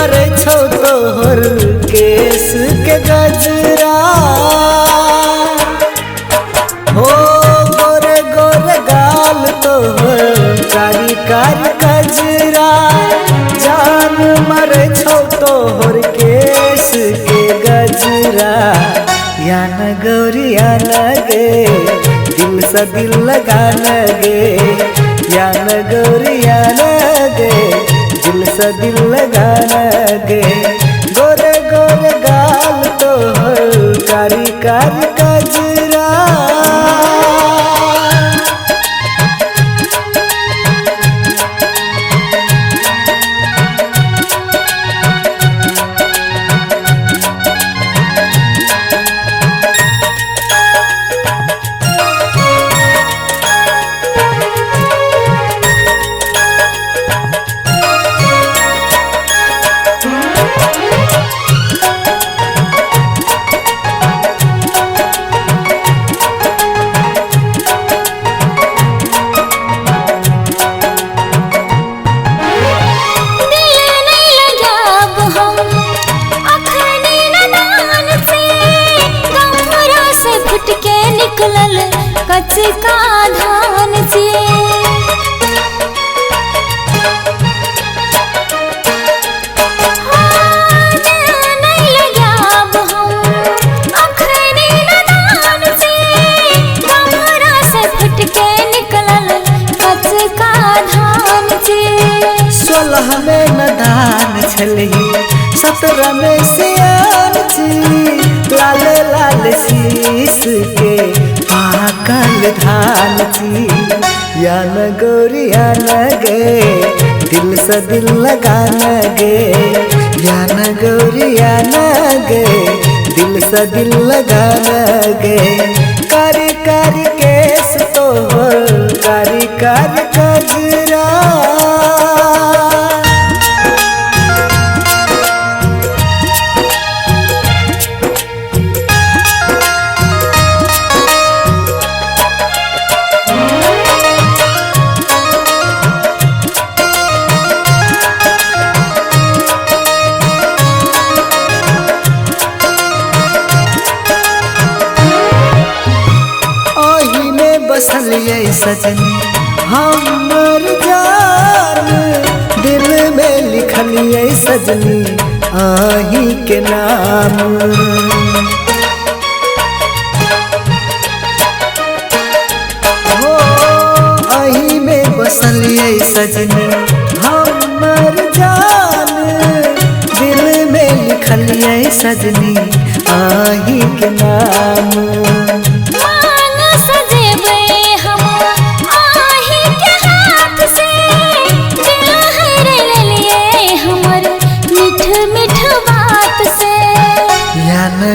मरे छो तोहर केस के गजरा हो गोरे गोरे गाल तोहर कारी कारी कजरा जान मरे छो तोहर केस के गजरा या न गौरी या लगे दिल से दिल लगा लगे या न गौरी या लगे दिल से दिल लगा लगे गोरे गोरे गाल तोहर कारी कारी कजरा कच का धान से नहीं लगा अब हम अखनी नदान से गमरा से फुट के निकलल कच का धान से 16 में नदान छली 17 में सियान छी लाल लाल शीश के पाकल धान छी या न गौरी या लगे दिल से दिल लगा लगे या न गौरी या लगे दिल से दिल लगा लगे कारी कारी केस तोहर कारी कारी कजरा बसलिए सजनी हमर जान दिल में लिखलिए सजनी आही के नाम हो आही में बसलिए सजनी हमर जान दिल में लिखलिए सजनी आही के नाम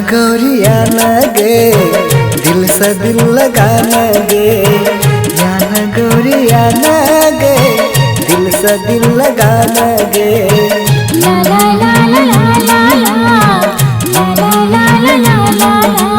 गौरी या लगे दिल से दिल लगा लगे या न गौरी या लगे दिल से दिल लगा लगे ला ला ला ला ला ला ला ला ला ला ला ला ला।